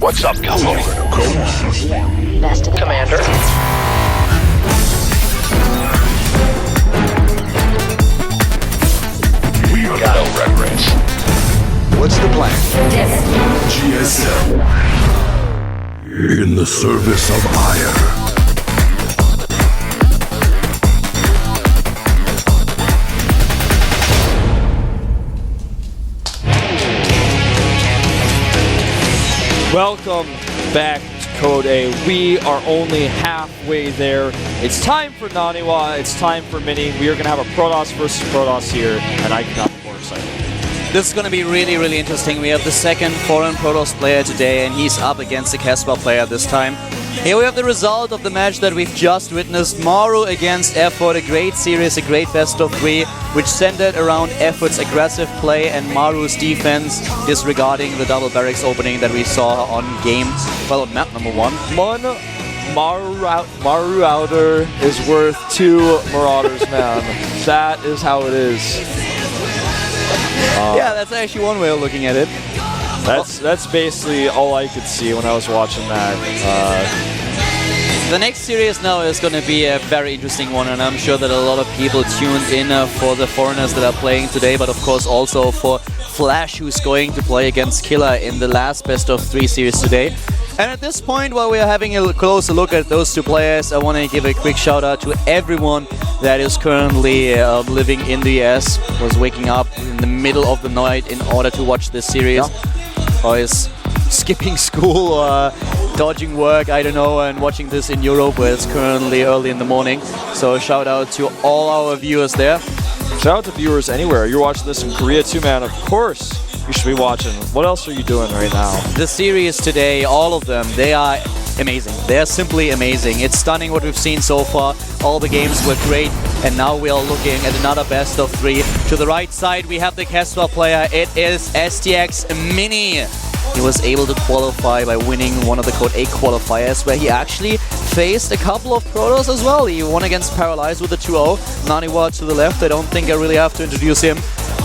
What's up, cowboy? Go on. Best Commander. We got no reverence. What's the plan? GSL. In the service of ire. Welcome back to Code A. We are only halfway there. It's time for NaNiWa. It's time for Mini. We are going to have a Protoss versus Protoss here, and I cannot be more excited. This is going to be really, really interesting. We have the second foreign Protoss player today, and he's up against the Casper player this time. Here we have the result of the match that we've just witnessed. Maru against Effort, a great series, a great best of three, which centered around Effort's aggressive play and Maru's defense, disregarding the double barracks opening that we saw on on map number 1. One Maru outer is worth 2 Marauders, man. That is how it is. Yeah, that's actually one way of looking at it. That's basically all I could see when I was watching that. The next series now is going to be a very interesting one, and I'm sure that a lot of people tuned in for the foreigners that are playing today, but of course also for Flash, who's going to play against Killer in the last best of 3 series today. And at this point, while we are having a closer look at those 2 players, I want to give a quick shout out to everyone that is currently living in the US, was waking up in the middle of the night in order to watch this series, or is skipping school or dodging work, I don't know, and watching this in Europe where it's currently early in the morning. So shout out to all our viewers there. Shout out to viewers anywhere. You're watching this in Korea too, man. Of course you should be watching. What else are you doing right now? The series today, all of them, they are amazing. They're simply amazing. It's stunning what we've seen so far. All the games were great, and now we are looking at another best of 3. To the right side, we have the Casper player. It is STX Mini. He was able to qualify by winning one of the Code A qualifiers, where he actually faced a couple of Protoss as well. He won against Paralyzed with a 2-0. NaNiWa to the left. I don't think I really have to introduce him.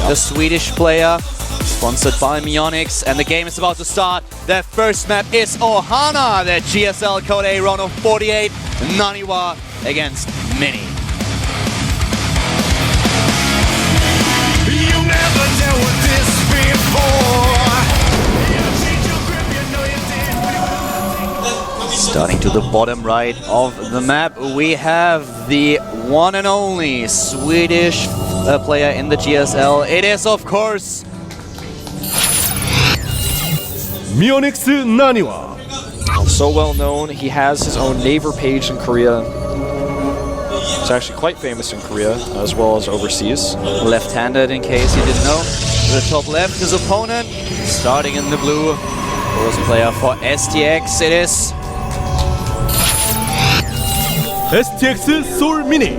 The Swedish player, sponsored by Myonix, and the game is about to start. The first map is Ohana, the GSL Code A round of 48. NaNiWa against Mini. You never dealt with this before. Starting to the bottom right of the map, we have the one and only Swedish player in the GSL. It is, of course, Myonix NaNiWa. So well known, he has his own Naver page in Korea. He's actually quite famous in Korea, as well as overseas. Left-handed, in case you didn't know. To the top left, his opponent, starting in the blue, was a player for STX. It is STX Seoul Mini.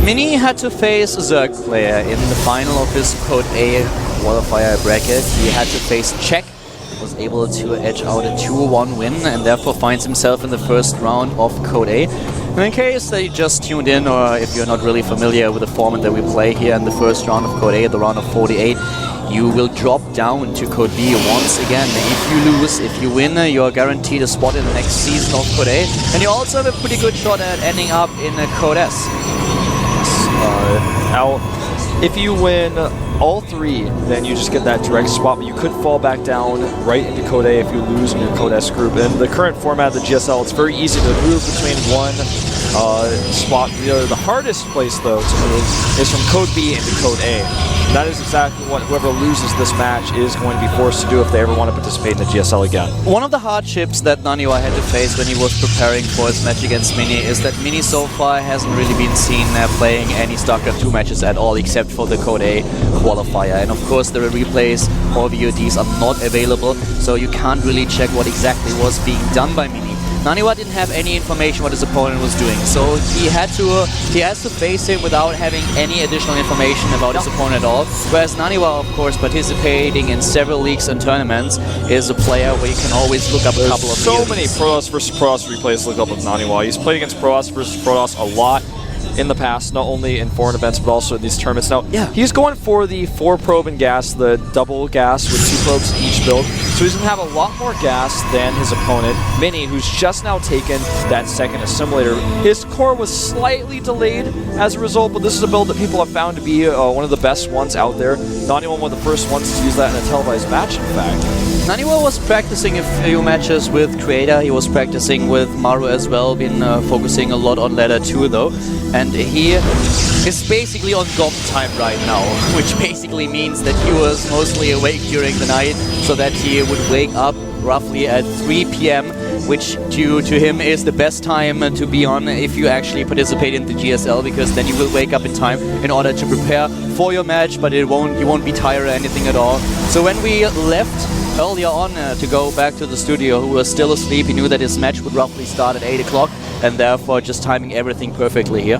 Mini had to face a Zerg player in the final of his Code A qualifier bracket. He had to face Czech, was able to edge out a 2-1 win, and therefore finds himself in the first round of Code A. And in case that you just tuned in, or if you're not really familiar with the format that we play here in the first round of Code A, the round of 48, you will drop down to Code B once again. If you lose, if you win, you're guaranteed a spot in the next season of Code A, and you also have a pretty good shot at ending up in Code S. Now, if you win all 3, then you just get that direct spot, but you could fall back down right into Code A if you lose in your Code S group. In the current format of the GSL, it's very easy to move between one spot. The hardest place, though, to move is from Code B into Code A. That is exactly what whoever loses this match is going to be forced to do if they ever want to participate in the GSL again. One of the hardships that NaNiWa had to face when he was preparing for his match against Mini is that Mini so far hasn't really been seen playing any StarCraft 2 matches at all, except for the Code A qualifier. And of course, the replays or VODs are not available, so you can't really check what exactly was being done by Mini. NaNiWa didn't have any information what his opponent was doing, so he has to face him without having any additional information about his opponent at all. Whereas NaNiWa, of course, participating in several leagues and tournaments, is a player where you can always look up a couple of so many Protoss versus Protoss replays to look up with NaNiWa. He's played against Protoss versus Protoss a lot. in the past, not only in foreign events but also in these tournaments. Now, Yeah. he's going for the 4-probe and gas, the double gas with 2 probes each build. So he's going to have a lot more gas than his opponent, Mini, who's just now taken that second assimilator. His core was slightly delayed as a result, but this is a build that people have found to be one of the best ones out there. NaNiWa, one of the first ones to use that in a televised match, in fact. NaNiWa was practicing a few matches with Creator. He was practicing with Maru as well, been focusing a lot on ladder 2 though. And he is basically on GOM time right now, which basically means that he was mostly awake during the night, so that he would wake up roughly at 3 p.m., which due to him is the best time to be on if you actually participate in the GSL, because then you will wake up in time in order to prepare for your match, but you won't be tired or anything at all. So when we left earlier on to go back to the studio, who was still asleep, he knew that his match would roughly start at 8 o'clock, and therefore just timing everything perfectly here.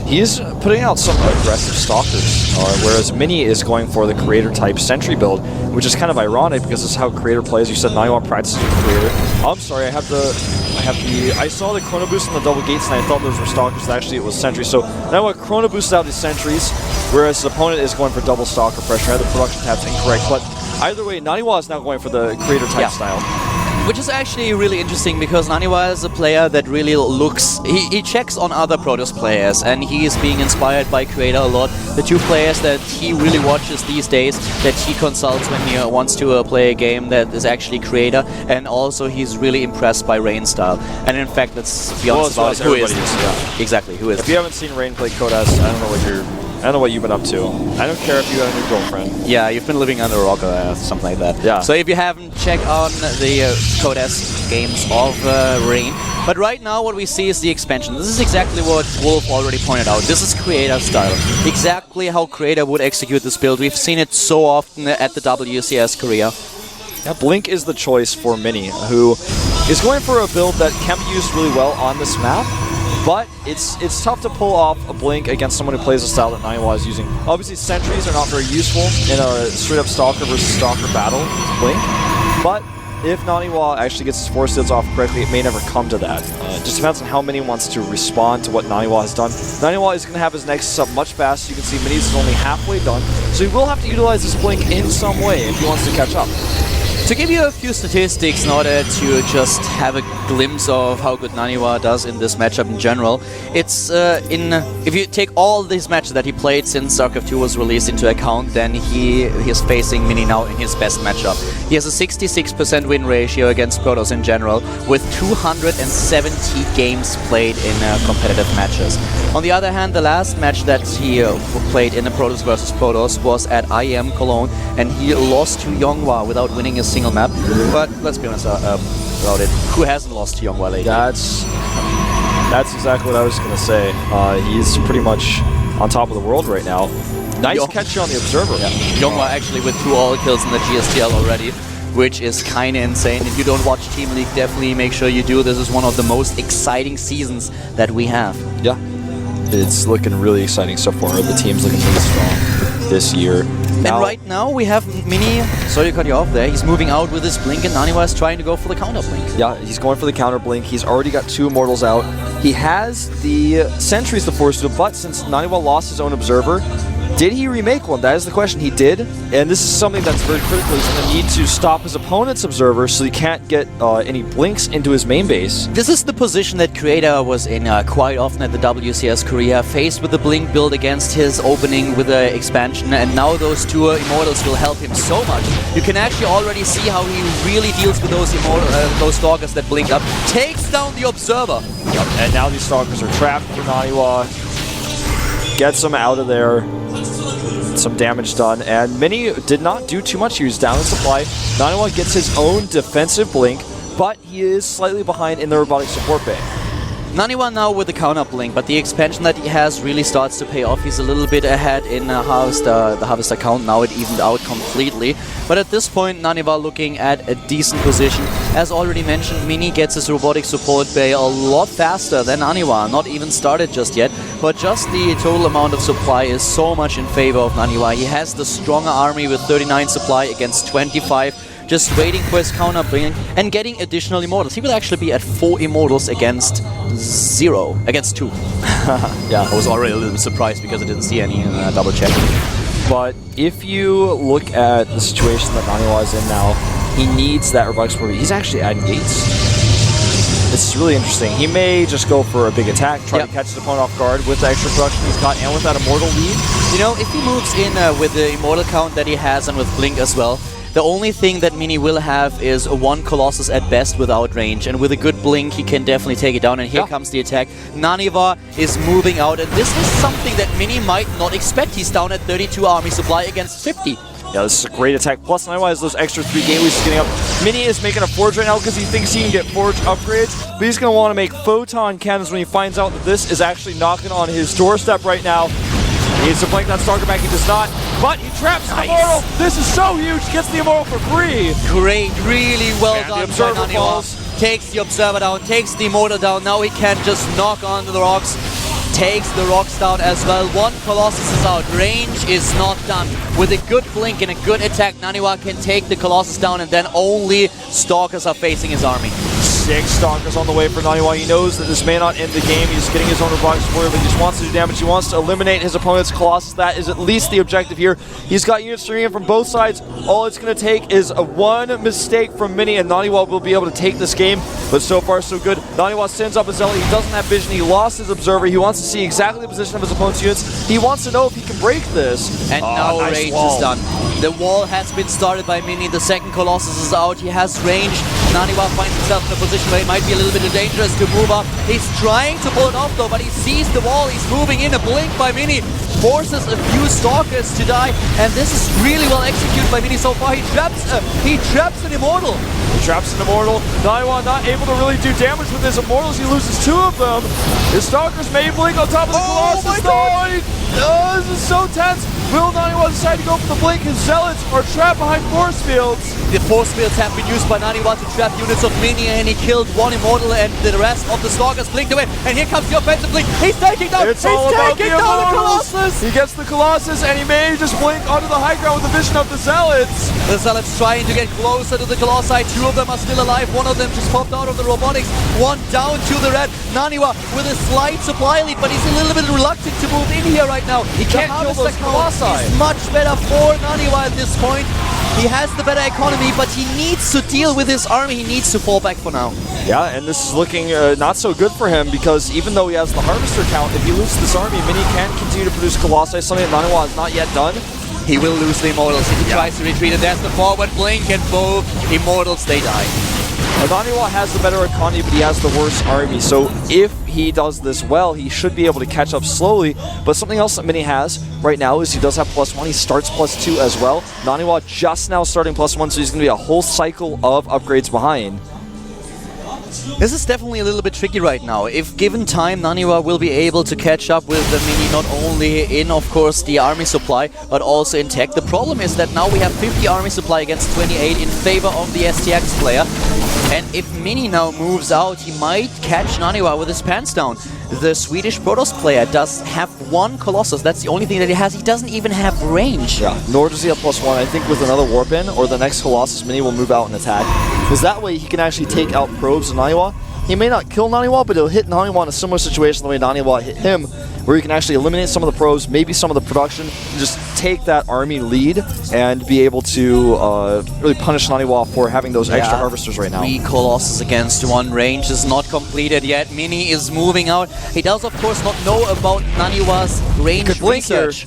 He's putting out some aggressive stalkers, whereas Mini is going for the creator type sentry build, which is kind of ironic because this is how creator plays. You said NaNiWa practices with creator. Oh, I'm sorry, I saw the chrono boost on the double gates and I thought those were stalkers, but actually it was sentries. So NaNiWa chrono boosted out these sentries, whereas his opponent is going for double stalker pressure. I had the production tabs incorrect, but either way, NaNiWa is now going for the creator type style. Which is actually really interesting, because NaNiWa is a player that really looks... He checks on other Protoss players, and he is being inspired by Creator a lot. The 2 players that he really watches these days, that he consults when he wants to play a game, that is actually Creator, and also he's really impressed by Rain style. And in fact, let's be honest about it, who is this? Yeah. Exactly, who is If you haven't seen Rain play Kodas, I don't know what you've been up to. I don't care if you have a new girlfriend. Yeah, you've been living under a rock or something like that. Yeah. So if you haven't checked on the Codes games of Rain. But right now what we see is the expansion. This is exactly what Wolf already pointed out. This is Creator style. Exactly how Creator would execute this build. We've seen it so often at the WCS Korea. Yeah, Blink is the choice for Mini, who is going for a build that can be used really well on this map. But it's tough to pull off a Blink against someone who plays a style that NaNiWa is using. Obviously, sentries are not very useful in a straight-up Stalker versus Stalker battle with Blink. But if NaNiWa actually gets his force fields off correctly, it may never come to that. It just depends on how Mini wants to respond to what NaNiWa has done. NaNiWa is going to have his Nexus up much faster. You can see Mini's is only halfway done. So he will have to utilize this Blink in some way if he wants to catch up. To give you a few statistics in order to just have a glimpse of how good NaNiWa does in this matchup in general, it's if you take all these matches that he played since StarCraft 2 was released into account, then he is facing Mini now in his best matchup. He has a 66% win ratio against Protoss in general, with 270 games played in competitive matches. On the other hand, the last match that he played in the Protoss versus Protoss was at IEM Cologne, and he lost to Yonghwa without winning a single map. But let's be honest about it. Who hasn't lost to Yonghwa lately? That's exactly what I was going to say. He's pretty much on top of the world right now. Nice catch on the Observer. Yeah. Yonghwa actually with 2 all kills in the GSL already, which is kind of insane. If you don't watch Team League, definitely make sure you do. This is one of the most exciting seasons that we have. Yeah, it's looking really exciting so far. The team's looking really strong this year. And right now we have Mini, sorry to cut you off there, he's moving out with his Blink, and NaNiWa is trying to go for the counter Blink. Yeah, he's going for the counter Blink. He's already got 2 Immortals out. He has the Sentries to force field, but since NaNiWa lost his own Observer, did he remake one? That is the question. He did, and this is something that's very critical. He's going to need to stop his opponent's Observer so he can't get any Blinks into his main base. This is the position that Creator was in quite often at the WCS Korea, faced with the Blink build against his opening with the expansion, and now those 2 Immortals will help him so much. You can actually already see how he really deals with those those Stalkers that blink up, takes down the Observer. Yep. And now these Stalkers are trapped for NaNiWa. Gets him out of there. Some damage done, and Mini did not do too much. He was down in supply. NaNiWa gets his own defensive Blink, but he is slightly behind in the robotic support bay. NaNiWa now with the counter Blink, but the expansion that he has really starts to pay off. He's a little bit ahead in the Harvester count. Now it evened out completely. But at this point, NaNiWa looking at a decent position. As already mentioned, Mini gets his robotic support bay a lot faster than NaNiWa. Not even started just yet, but just the total amount of supply is so much in favor of NaNiWa. He has the stronger army with 39 supply against 25 just waiting for his counter bringing and getting additional immortals. He will actually be at 4 immortals against 2. Yeah, I was already a little bit surprised because I didn't see any double check. But if you look at the situation that NaNiWa is in now, he needs that Robotics Warrior. He's actually adding gates. This is really interesting. He may just go for a big attack, try to catch his opponent off guard with the extra production he's got and with that Immortal lead. You know, if he moves in with the Immortal count that he has and with Blink as well, the only thing that Mini will have is a 1 Colossus at best without range, and with a good Blink he can definitely take it down, and here comes the attack. NaNiWa is moving out, and this is something that Mini might not expect. He's down at 32 army supply against 50. Yeah, this is a great attack. Plus, NaNiWa has those extra 3 gateways he's getting up. Mini is making a Forge right now because he thinks he can get Forge upgrades, but he's going to want to make Photon Cannons when he finds out that this is actually knocking on his doorstep right now. He needs to blank that Stalker back, he does not, but he traps the Immortal. This is so huge, gets the Immortal for free. Great, really well and done the Observer by falls. NaNiWa. Takes the Observer down, takes the Immortal down, now he can just knock onto the rocks. Takes the rocks down as well. 1 Colossus is out. Range is not done. With a good Blink and a good attack, NaNiWa can take the Colossus down, and then only Stalkers are facing his army. 6 Stalkers on the way for NaNiWa. He knows that this may not end the game. He's getting his own Robotics Warrior, but he just wants to do damage. He wants to eliminate his opponent's Colossus. That is at least the objective here. He's got units streaming in from both sides. All it's going to take is a 1 mistake from Mini, and NaNiWa will be able to take this game. But so far, so good. NaNiWa sends up a Zealot. He doesn't have vision. He lost his Observer. He wants to see exactly the position of his opponent's units. He wants to know if he can break this. And now nice range wall. is done. The wall has been started by Mini. The second Colossus is out. He has range. NaNiWa finds himself in a position where it might be a little bit dangerous to move up. He's trying to pull it off though, but he sees the wall. He's moving in. A Blink by Mini forces a few Stalkers to die, and this is really well executed by Mini so far. He traps an Immortal. He traps an Immortal. NaNiWa not able to really do damage with his Immortals. He loses 2 of them. His Stalkers may blink on top of the Colossus. This is so tense. Will NaNiWa decide to go for the Blink? His Zealots are trapped behind force fields. The force fields have been used by NaNiWa to trap units of Mini, and he killed 1 Immortal, and the rest of the Stalkers blinked away. And here comes the offensive Blink. He's taking down. It's all about the Immortals. Colossus. He gets the Colossus, and he may just blink onto the high ground with the vision of the Zealots. The Zealots trying to get closer to the Colossi. 2 of them are still alive. 1 of them just popped out of the robotics. 1 down to the red. NaNiWa with a slight supply lead, but he's a little bit reluctant to move in here right now. He can't kill those Colossi. It's much better for NaNiWa at this point. He has the better economy, but he needs to deal with his army. He needs to fall back for now. Yeah, and this is looking not so good for him, because even though he has the Harvester count, if he loses this army, Mini can continue to produce Colossi, something that NaNiWa has not yet done. He will lose the Immortals if he tries to retreat, and there's the forward Blink, and both Immortals, they die. NaNiWa has the better economy, but he has the worse army, so if he does this well, he should be able to catch up slowly. But something else that Mini has right now is he does have +1. He starts +2 as well. NaNiWa just now starting +1, so he's going to be a whole cycle of upgrades behind. This is definitely a little bit tricky right now. If given time, NaNiWa will be able to catch up with the Mini, not only in, of course, the army supply, but also in tech. The problem is that now we have 50 army supply against 28 in favor of the STX player. And if Mini now moves out, he might catch NaNiWa with his pants down. The Swedish Protoss player does have 1 Colossus. That's the only thing that he has. He doesn't even have range. Yeah, nor does he have +1. I think with another Warp In or the next Colossus, Mini will move out and attack. Because that way he can actually take out probes of NaNiWa. He may not kill NaNiWa, but he'll hit NaNiWa in a similar situation the way NaNiWa hit him, where he can actually eliminate some of the probes, maybe some of the production, and just take that army lead and be able to really punish NaNiWa for having those extra harvesters right now. 3 Colossus against 1. Range is not completed yet. Mini is moving out. He does, of course, not know about NaNiWa's range research.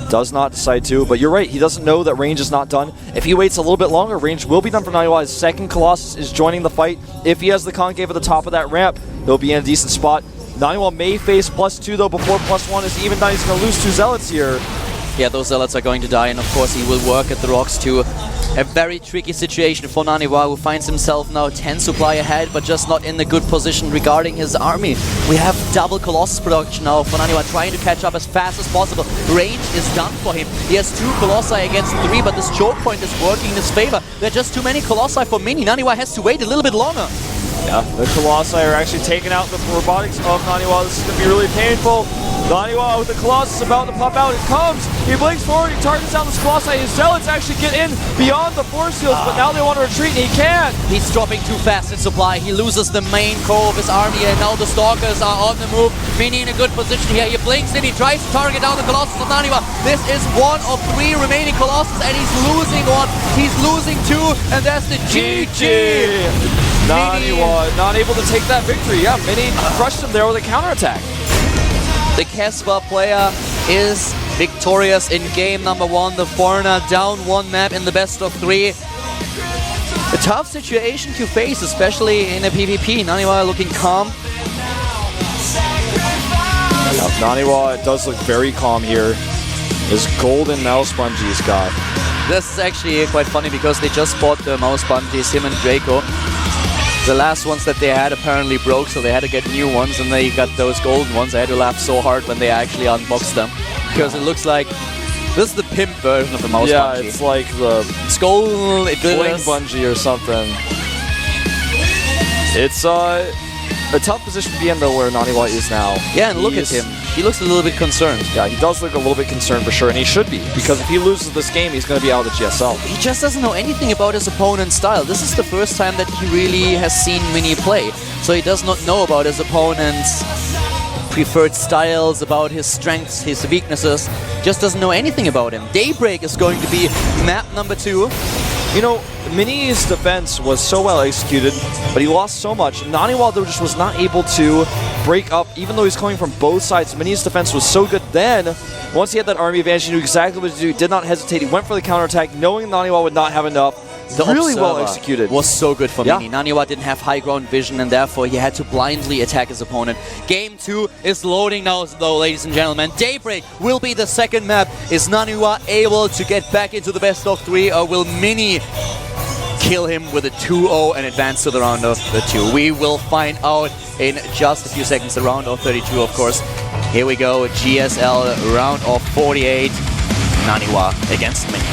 Does not decide to, but you're right, he doesn't know that range is not done. If he waits a little bit longer, range will be done for NaNiWa. His second Colossus is joining the fight. If he has the concave at the top of that ramp, he'll be in a decent spot. NaNiWa may face +2 though before +1 is even done. He's going to lose 2 Zealots here. Yeah, those Zealots are going to die, and of course he will work at the rocks too. A very tricky situation for NaNiWa, who finds himself now 10 supply ahead, but just not in a good position regarding his army. We have double Colossus production now for NaNiWa, trying to catch up as fast as possible. Range is done for him. He has 2 Colossi against 3, but this choke point is working in his favor. There are just too many Colossi for Mini. NaNiWa has to wait a little bit longer. Yeah, the Colossi are actually taking out the robotics of NaNiWa. This is going to be really painful. NaNiWa with the Colossus about to pop out. It comes. He blinks forward. He targets down the Colossi. His Zealots actually get in beyond the force fields, but now they want to retreat, and he can't. He's dropping too fast in supply. He loses the main core of his army, and now the Stalkers are on the move. Mini in a good position here. He blinks in. He tries to target down the Colossus of NaNiWa. This is one of 3 remaining Colossus, and he's losing one. He's losing 2, and that's the GG. NaNiWa not able to take that victory. Yeah, Mini crushed him there with a counterattack. The Kesva player is victorious in game number 1. The Foreigner down 1 map in the best of 3. A tough situation to face, especially in a PvP. NaNiWa looking calm. NaNiWa does look very calm here. His golden mouse bungee he's got. This is actually quite funny because they just bought the mouse bungees, him and Draco. The last ones that they had apparently broke, so they had to get new ones, and they got those golden ones. I had to laugh so hard when they actually unboxed them, because it looks like this is the pimp version of the mouse bungee. Yeah, it's like the skull bling bungee or something. It's a tough position to be in though, where NaNiWa is now. Yeah, and look at him. He looks a little bit concerned. Yeah, he does look a little bit concerned for sure, and he should be, because if he loses this game, he's going to be out of the GSL. He just doesn't know anything about his opponent's style. This is the first time that he really has seen Mini play, so he does not know about his opponent's preferred styles, about his strengths, his weaknesses. Just doesn't know anything about him. Daybreak is going to be map number 2. You know, Mini's defense was so well executed, but he lost so much. NaNiWa though just was not able to break up, even though he's coming from both sides. Mini's defense was so good. Then, once he had that army advantage, he knew exactly what to do. He did not hesitate. He went for the counterattack, knowing NaNiWa would not have enough. The really well Observer executed. Was so good for Mini. NaNiWa didn't have high ground vision, and therefore he had to blindly attack his opponent. Game 2 is loading now, though, ladies and gentlemen. Daybreak will be the second map. Is NaNiWa able to get back into the best of 3, or will Mini kill him with a 2-0 and advance to the round of the 2? We will find out in just a few seconds. The round of 32, of course. Here we go. GSL round of 48. NaNiWa against Mini.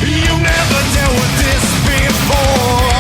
You never dealt with this before.